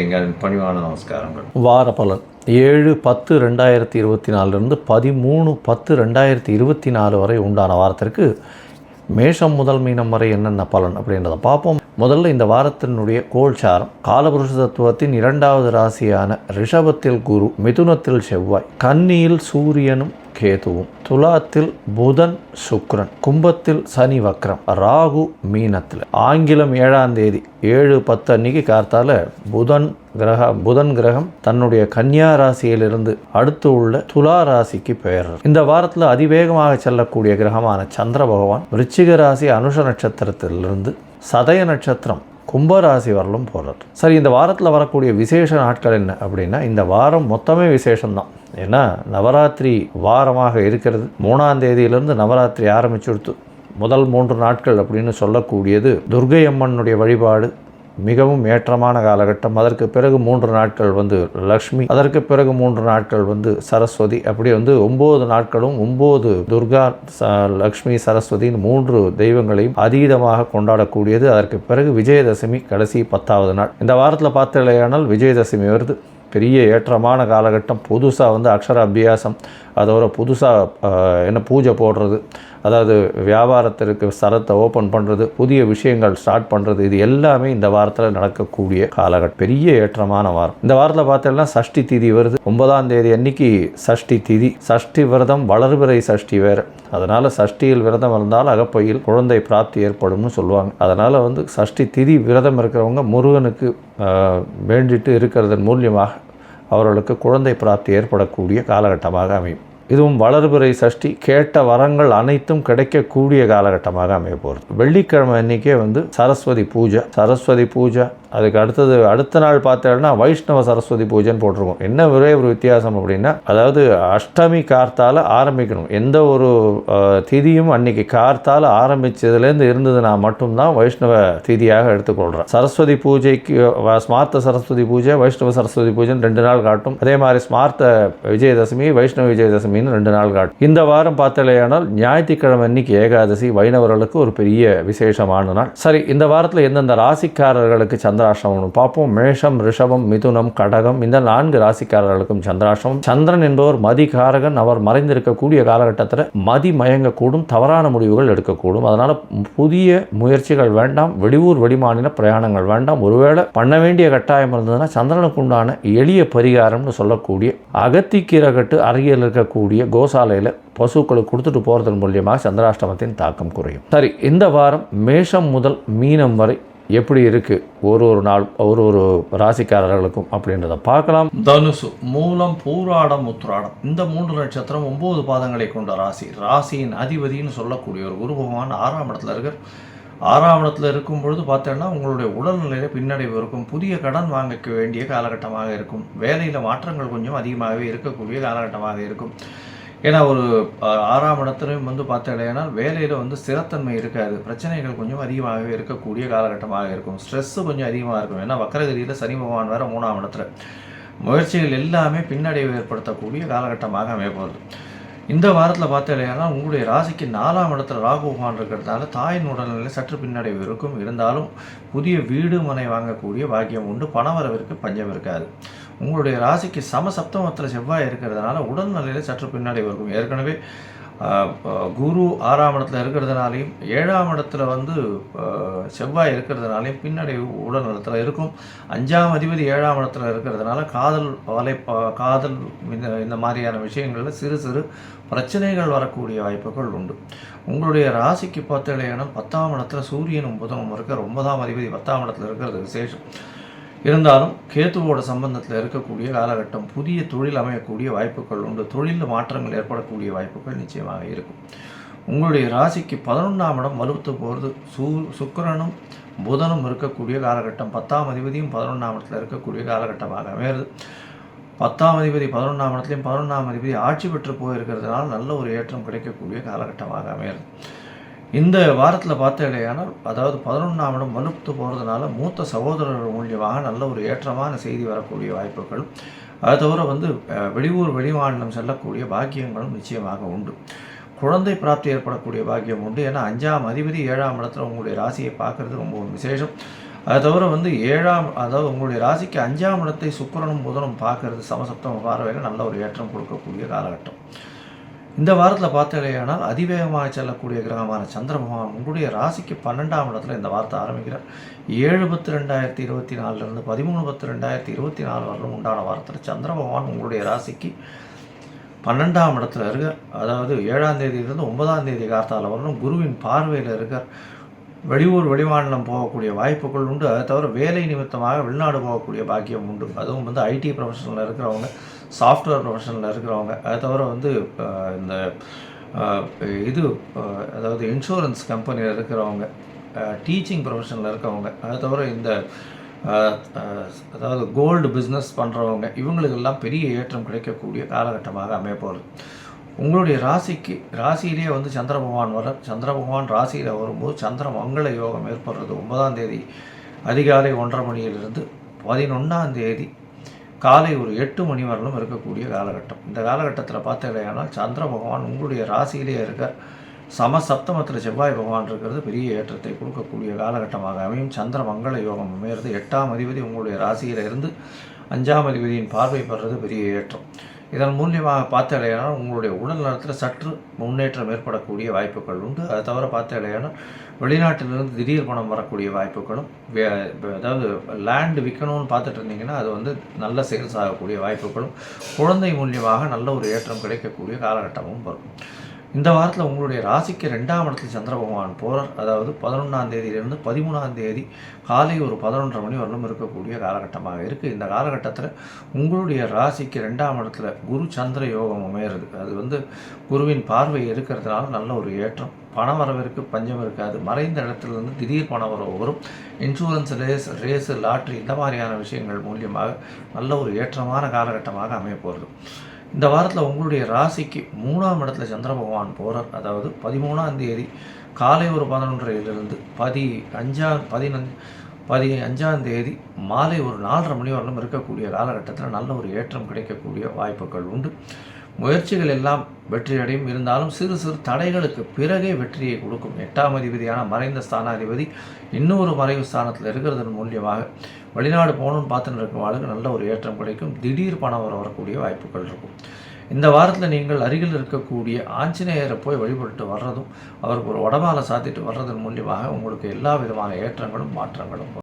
எங்கள் பணிவான நமஸ்காரங்கள். வார பலன் 7/10/2024 13/10/2024 வரை உண்டான வாரத்திற்கு மேஷம் முதல் மீனம் வரை என்னென்ன பலன் அப்படின்றத பார்ப்போம். முதல்ல இந்த வாரத்தினுடைய கோல்சாரம். காலபுருஷ தத்துவத்தின் 2வது ராசியான ரிஷபத்தில் குரு, மிதுனத்தில் செவ்வாய், கன்னியில் சூரியனும் கேதுவும், துலாத்தில் புதன் சுக்கிரன், கும்பத்தில் சனி வக்ரம், ராகு மீனத்தில். ஆங்கிலம் 7ஆம் தேதி 7/10 அன்னைக்கு கார்த்தால புதன் கிரகம் தன்னுடைய கன்னியா ராசியிலிருந்து அடுத்து உள்ள துலா ராசிக்கு பெயர்றார். இந்த வாரத்தில் அதிவேகமாக செல்லக்கூடிய கிரகமான சந்திர பகவான் விருச்சிக ராசி அனுஷ நட்சத்திரத்திலிருந்து சதய நட்சத்திரம் கும்பராசி வரலும் போகிறார். சரி, இந்த வாரத்தில் வரக்கூடிய விசேஷ நாட்கள் என்ன அப்படின்னா, இந்த வாரம் மொத்தமே விசேஷம்தான். ஏன்னா நவராத்திரி வாரமாக இருக்கிறது. 3ஆம் தேதியிலிருந்து நவராத்திரி ஆரம்பிச்சுடுத்து. முதல் 3 நாட்கள் அப்படின்னு சொல்லக்கூடியது துர்கை அம்மனுடைய வழிபாடு மிகவும் ஏற்றமான காலகட்டம். அதற்கு பிறகு 3 நாட்கள் லக்ஷ்மி, அதற்கு பிறகு 3 நாட்கள் சரஸ்வதி. அப்படி 9 நாட்களும் 9 துர்கா, லக்ஷ்மி, சரஸ்வதியின் 3 தெய்வங்களையும் அதீதமாக கொண்டாடக்கூடியது. அதற்கு பிறகு விஜயதசமி கடைசி 10வது நாள். இந்த வாரத்தில் பார்த்தலையானால் விஜயதசமி வருது. பெரிய ஏற்றமான காலகட்டம். புதுசாக அக்ஷர அபியாசம், அதோட புதுசாக பூஜை போடுறது, அதாவது வியாபாரத்திற்கு சரத்தை ஓப்பன் பண்ணுறது, புதிய விஷயங்கள் ஸ்டார்ட் பண்ணுறது, இது எல்லாமே இந்த வாரத்தில் நடக்கக்கூடிய காலகட்டம். பெரிய ஏற்றமான வாரம். இந்த வாரத்தில் பார்த்தோம்னா சஷ்டி திதி வருது. 9ஆம் தேதி அன்னைக்கு சஷ்டி திதி. சஷ்டி விரதம் வளர்பிறை சஷ்டி வேறு. அதனால் சஷ்டியில் விரதம் இருந்தால் அகப்பையில் குழந்தை பிராப்தி ஏற்படும்னு சொல்லுவாங்க. அதனால் சஷ்டி திதி விரதம் இருக்கிறவங்க முருகனுக்கு வேண்டிட்டு இருக்கிறதன் மூலியமாக அவர்களுக்கு குழந்தை பிராப்தி ஏற்படக்கூடிய காலகட்டமாக அமையும். இதுவும் வளர்பிறை சஷ்டி, கேட்ட வரங்கள் அனைத்தும் கிடைக்கக்கூடிய காலகட்டமாக அமைய போகிறது. வெள்ளிக்கிழமை அன்றைக்கே சரஸ்வதி பூஜை. அதுக்கு அடுத்த நாள் பார்த்தோம்னா வைஷ்ணவ சரஸ்வதி பூஜைன்னு போட்டிருக்கோம். என்ன ஒரே ஒரு வித்தியாசம் அப்படின்னா, அதாவது அஷ்டமி கார்த்தால ஆரம்பிக்கணும். எந்த ஒரு திதியும் அன்னைக்கு கார்த்தால ஆரம்பிச்சதுலேருந்து இருந்ததுன்னா மட்டும்தான் வைஷ்ணவ திதியாக எடுத்துக்கொள்கிறேன். சரஸ்வதி பூஜைக்கு ஸ்மார்த்த சரஸ்வதி பூஜை, வைஷ்ணவ சரஸ்வதி பூஜைன்னு 2 நாள் காட்டும். அதே மாதிரி ஸ்மார்த்த விஜயதசமி, வைஷ்ணவ விஜயதசமின்னு 2 நாள் காட்டும். இந்த வாரம் பார்த்தலையானால் ஞாயிற்றுக்கிழமை அன்னைக்கு ஏகாதசி, வைணவர்களுக்கு ஒரு பெரிய விசேஷமான நாள். சரி, இந்த வாரத்தில் எந்தெந்த ராசிக்காரர்களுக்கு சந்திராஷ்டமம் பார்ப்போம். மேஷம், ரிஷபம், மிதுனம், கடகம், இந்த 4 ராசிக்காரர்களுக்கும் சந்திராஷ்டமம். சந்திரன் என்பவர் மதிகாரகன். அவர் மறைந்திருக்கக்கூடிய காலகட்டத்தில் மதி மயங்கக்கூடும், தவறான முடிவுகள் எடுக்கக்கூடும். அதனால் புதிய முயற்சிகள் வேண்டாம், வெளியூர் வெளிமாநில பிரயாணங்கள் வேண்டாம். ஒருவேளை பண்ண வேண்டிய கட்டாயம் இருந்ததுன்னா சந்திரனுக்கு உண்டான எளிய பரிகாரம்னு சொல்லக்கூடிய அகத்திக்கீரை கட்டு அருகில் இருக்கக்கூடிய கோசாலையில் பசுக்களுக்கு கொடுத்துட்டு போகிறதன் மூலியமாக சந்திராஷ்டமத்தின் தாக்கம் குறையும். சரி, இந்த வாரம் மேஷம் முதல் மீனம் வரை எப்படி இருக்கு ஒரு நாள் ஒரு ராசிக்காரர்களுக்கும் அப்படின்றத பார்க்கலாம். தனுசு, மூலம், பூராடம், உத்திராடம், இந்த 3 நட்சத்திரம் 9 பாதங்களை கொண்ட ராசி. ராசியின் அதிபதினு சொல்லக்கூடிய ஒரு குரு பகவான் 6ஆம் இடத்துல இருக்கார். 6ஆம் இடத்துல இருக்கும் பொழுது பார்த்தோன்னா உங்களுடைய உடல்நிலையில் பின்னடைவு இருக்கும். புதிய கடன் வாங்கிக்க வேண்டிய காலகட்டமாக இருக்கும். வேலையில் மாற்றங்கள் கொஞ்சம் அதிகமாகவே இருக்கக்கூடிய காலகட்டமாக இருக்கும். ஏன்னா ஒரு 6ஆம் இடத்துலையும் பார்த்தீங்கன்னா வேலையில் ஸ்திரத்தன்மை இருக்காது. பிரச்சனைகள் கொஞ்சம் அதிகமாகவே இருக்கக்கூடிய காலகட்டமாக இருக்கும். ஸ்ட்ரெஸ்ஸு கொஞ்சம் அதிகமாக இருக்கும். ஏன்னா வக்கரகதியில் சனி பகவான் வேறு 3ஆம் இடத்துல. முயற்சிகள் எல்லாமே பின்னடைவு ஏற்படுத்தக்கூடிய காலகட்டமாக அமைய போகிறது. இந்த வாரத்தில் பார்த்தீங்கன்னா உங்களுடைய ராசிக்கு 4ஆம் இடத்துல ராகு பகவான் இருக்கிறதுனால தாயின் உடல்நிலை சற்று பின்னடைவு இருக்கும். இருந்தாலும் புதிய வீடு மனை வாங்கக்கூடிய பாக்கியம் உண்டு. பணவரவிற்கு பஞ்சம் இருக்காது. உங்களுடைய ராசிக்கு சமசப்தமத்தில் செவ்வாய் இருக்கிறதுனால உடல்நிலையில் சற்று பின்னடைவு இருக்கும். ஏற்கனவே குரு 6ஆம் இடத்துல இருக்கிறதுனாலையும் 7ஆம் இடத்துல செவ்வாய் இருக்கிறதுனாலையும் பின்னடைவு உடல்நலத்தில் இருக்கும். 5ஆம் அதிபதி 7ஆம் இடத்துல இருக்கிறதுனால காதல் இந்த மாதிரியான விஷயங்களில் சிறு சிறு பிரச்சனைகள் வரக்கூடிய வாய்ப்புகள் உண்டு. உங்களுடைய ராசிக்கு பார்த்தீங்கன்னா 10ஆம் இடத்துல சூரியனும் புதனும் இருக்க 9ஆம் அதிபதி 10ஆம் இடத்துல இருக்கிறது விசேஷம். இருந்தாலும் கேத்துவோட சம்பந்தத்தில் இருக்கக்கூடிய காலகட்டம். புதிய தொழில் அமையக்கூடிய வாய்ப்புகள் உண்டு. தொழிலில் மாற்றங்கள் ஏற்படக்கூடிய வாய்ப்புகள் நிச்சயமாக இருக்கும். உங்களுடைய ராசிக்கு 11ஆம் இடம் வலுத்து போகிறது. சுக்கிரனும் புதனும் இருக்கக்கூடிய காலகட்டம். 10ஆம் அதிபதியும் 11ஆம் இடத்துல இருக்கக்கூடிய காலகட்டமாக அமைகிறது. 10ஆம் அதிபதி 11ஆம் இடத்துலையும் 11ஆம் அதிபதி ஆட்சி பெற்று போயிருக்கிறதுனால நல்ல ஒரு ஏற்றம் கிடைக்கக்கூடிய காலகட்டமாக அமைகிறது. இந்த வாரத்தில் பார்த்தீங்கன்னா அதாவது 11ஆம் இடம் வலுத்து போகிறதுனால மூத்த சகோதரர்கள் மூலியமாக நல்ல ஒரு ஏற்றமான செய்தி வரக்கூடிய வாய்ப்புகள், அது தவிர வெளியூர் வெளிமாநிலம் செல்லக்கூடிய பாக்கியங்களும் நிச்சயமாக உண்டு. குழந்தை பிராப்தி ஏற்படக்கூடிய பாக்கியம் உண்டு. ஏன்னா 5ஆம் அதிபதி 7ஆம் இடத்துல உங்களுடைய ராசியை பார்க்குறது ரொம்ப விசேஷம். அதை தவிர வந்து 7ஆம், அதாவது உங்களுடைய ராசிக்கு 5ஆம் இடத்தை சுக்கிரனும் புதனும் பார்க்கறது சமசப்தம பார்வையில் நல்ல ஒரு ஏற்றம் கொடுக்கக்கூடிய காலகட்டம். இந்த வாரத்தில் பார்த்தீங்கன்னா அதிவேகமாக செல்லக்கூடிய கிரகமான சந்திர பகவான் உங்களுடைய ராசிக்கு 12ஆம் இடத்துல இந்த வாரத்தை ஆரம்பிக்கிறார். 7/10/2024 13/10/2024 வரலும் உண்டான வாரத்தில் சந்திர பகவான் உங்களுடைய ராசிக்கு 12ஆம் இடத்துல இருக்கார். அதாவது 7ஆம் தேதியிலிருந்து 9ஆம் தேதி கார்த்தால வரலும் குருவின் பார்வையில் இருக்கார். வெளியூர் வெளிமாநிலம் போகக்கூடிய வாய்ப்புகள் உண்டு. அதை தவிர வேலை நிமித்தமாக வெளிநாடு போகக்கூடிய பாக்கியம் உண்டு. அதுவும் வந்து ஐடி ப்ரொஃபஷனில் இருக்கிறவங்க, சாஃப்ட்வேர் ப்ரொஃபஷனில் இருக்கிறவங்க, அதை தவிர வந்து இந்த அதாவது இன்சூரன்ஸ் கம்பெனியில் இருக்கிறவங்க, டீச்சிங் ப்ரொஃபஷனில் இருக்கிறவங்க, அதை தவிர இந்த அதாவது கோல்டு பிஸ்னஸ் பண்ணுறவங்க, இவங்களுக்கெல்லாம் பெரிய ஏற்றம் கிடைக்கக்கூடிய காலகட்டமாக அமையப்போகிறது. உங்களுடைய ராசியிலே வந்து சந்திர பகவான் வர, சந்திர பகவான் ராசியில் வரும்போது சந்திர மங்கள யோகம் ஏற்படுறது 9ஆம் தேதி அதிகாலை 1:30 மணியிலிருந்து 11ஆம் தேதி காலை ஒரு 8 மணி வரலும் இருக்கக்கூடிய காலகட்டம். இந்த காலகட்டத்தில் பார்த்தீங்கன்னா சந்திர பகவான் உங்களுடைய ராசியிலே இருக்க சமசப்தமத்தில் செவ்வாய் பகவான் இருக்கிறது பெரிய ஏற்றத்தை கொடுக்கக்கூடிய காலகட்டமாக அமையும். சந்திர மங்கள யோகம் அமையிறது. 8ஆம் அதிபதி உங்களுடைய ராசியில் இருந்து 5ஆம் அதிபதியின் பார்வை பெறுறது பெரிய ஏற்றம். இதன் மூலியமாக பார்த்தீங்கன்னா உங்களுடைய உடல் நலத்தில் சற்று முன்னேற்றம் ஏற்படக்கூடிய வாய்ப்புகள் உண்டு. அதை தவிர பார்த்தீங்கன்னா வெளிநாட்டிலிருந்து திடீர் பணம் வரக்கூடிய வாய்ப்புகளும், அதாவது லேண்டு விற்கணும்னு பார்த்துட்டு இருந்தீங்கன்னா அது வந்து நல்ல சேல்ஸ் ஆகக்கூடிய வாய்ப்புகளும், குழந்தை மூலியமாக நல்ல ஒரு ஏற்றம் கிடைக்கக்கூடிய காலகட்டமும் வரும். இந்த வாரத்தில் உங்களுடைய ராசிக்கு 2ஆம் இடத்தில் சந்திர பகவான் போகிறார். அதாவது 11ஆம் தேதியிலிருந்து 13ஆம் தேதி காலை ஒரு 11:30 மணி வரலும் இருக்கக்கூடிய காலகட்டமாக இருக்குது. இந்த காலகட்டத்தில் உங்களுடைய ராசிக்கு 2ஆம் இடத்துல குரு சந்திர யோகம் அமையிறது. அது வந்து குருவின் பார்வை இருக்கிறதுனால நல்ல ஒரு ஏற்றம். பண வரவிற்கு பஞ்சம் இருக்காது. மறைந்த இடத்துலேருந்து திடீர் பண வரவு வரும். இன்சூரன்ஸ், ரேஸு, லாட்ரி இந்த மாதிரியான விஷயங்கள் மூலியமாக நல்ல ஒரு ஏற்றமான காலகட்டமாக அமையப்போகிறது. இந்த வாரத்தில் உங்களுடைய ராசிக்கு 3ஆம் இடத்துல சந்திர பகவான் போகிறார். அதாவது 13ஆம் தேதி காலை ஒரு 11:30 15ஆம் தேதி மாலை ஒரு 4:30 மணி வரலும் இருக்கக்கூடிய காலகட்டத்தில் நல்ல ஒரு ஏற்றம் கிடைக்கக்கூடிய வாய்ப்புகள் உண்டு. முயற்சிகள் எல்லாம் வெற்றியடையும். இருந்தாலும் சிறு சிறு தடைகளுக்கு பிறகே வெற்றியை கொடுக்கும். 8ஆம் அதிபதியான மறைந்த ஸ்தானாதிபதி இன்னொரு மறைவு ஸ்தானத்தில் இருக்கிறதன் மூலியமாக வெளிநாடு போகணும்னு பார்த்துன்னு இருக்கிறவங்களுக்கு நல்ல ஒரு ஏற்றம் கிடைக்கும். திடீர் பணம் வரக்கூடிய வாய்ப்புகள் இருக்கும். இந்த வாரத்தில் நீங்கள் அருகில் இருக்கக்கூடிய ஆஞ்சநேயரை போய் வழிபட்டு வர்றதும், அவருக்கு ஒரு உடமாலை சாத்திட்டு வர்றதன் மூலியமாக உங்களுக்கு எல்லா விதமான ஏற்றங்களும் மாற்றங்களும் வரும்.